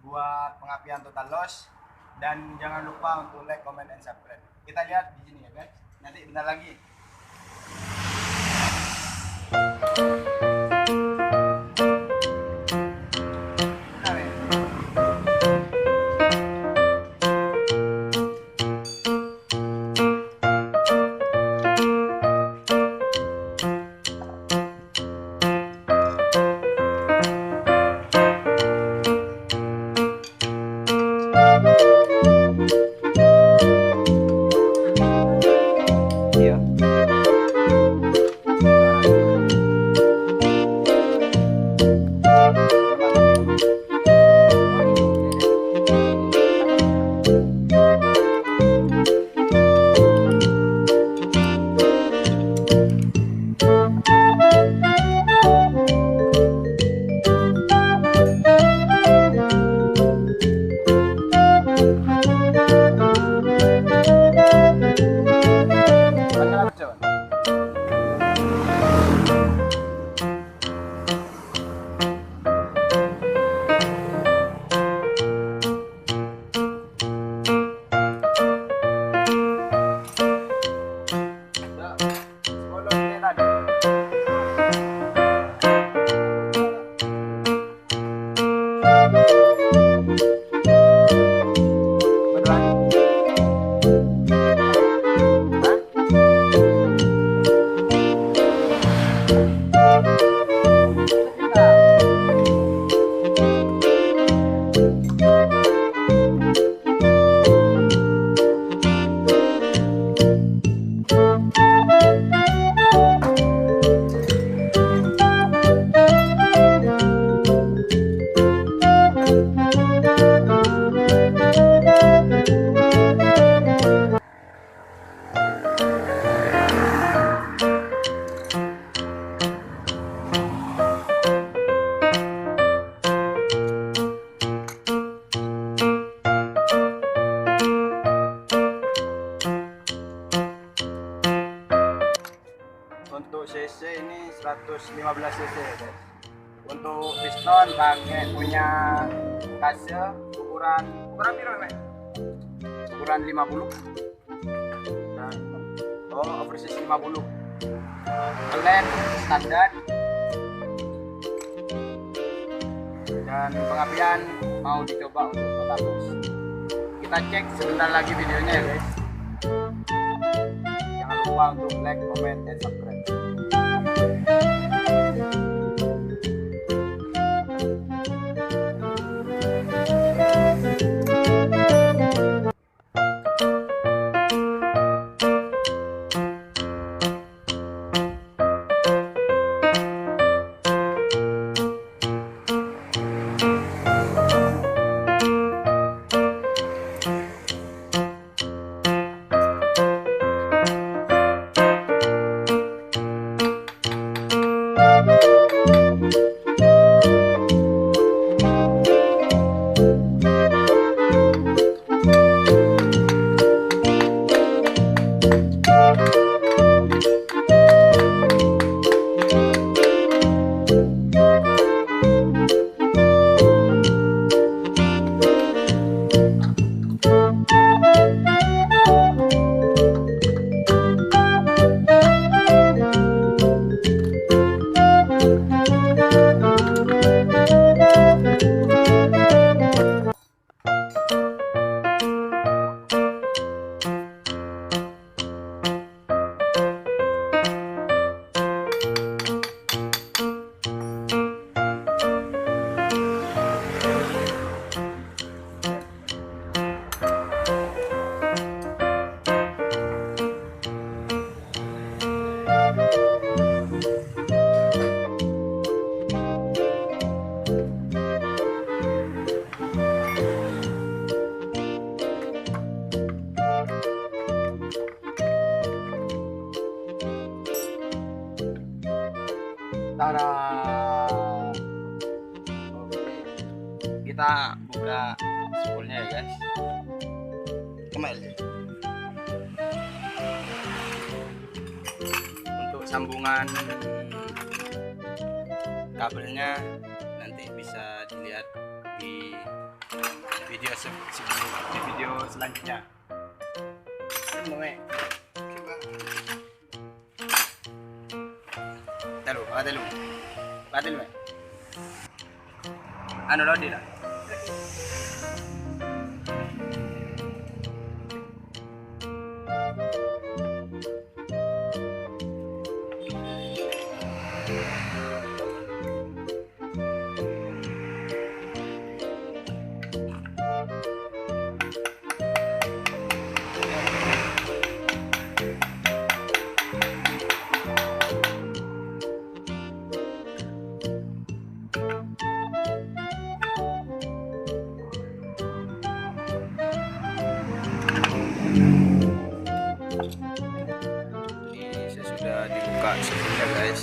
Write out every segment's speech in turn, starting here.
buat pengapian total loss. Dan jangan lupa untuk like, comment, and subscribe. Kita lihat di sini ya guys. Nanti bentar lagi. Untuk cc ini 115 cc ya guys. Untuk piston pakai punya kase ukuran berapa nih? Ukuran 50. Dan oversize 50. Lem standar. Dan pengapian mau dicoba untuk total loss. Kita cek sebentar lagi videonya ya guys. Jangan lupa untuk like, comment, dan subscribe. Tada. Oke. Kita buka spoolnya ya guys. Kembali. Untuk sambungan kabelnya nanti bisa dilihat di di video selanjutnya. Taruh, batal lu. Anu lo dia. Ini saya sudah dibuka sebelumnya guys,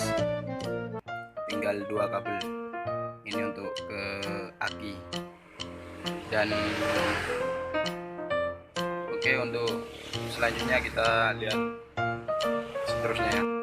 tinggal 2 kabel ini untuk ke aki. Dan oke, untuk selanjutnya kita lihat seterusnya ya.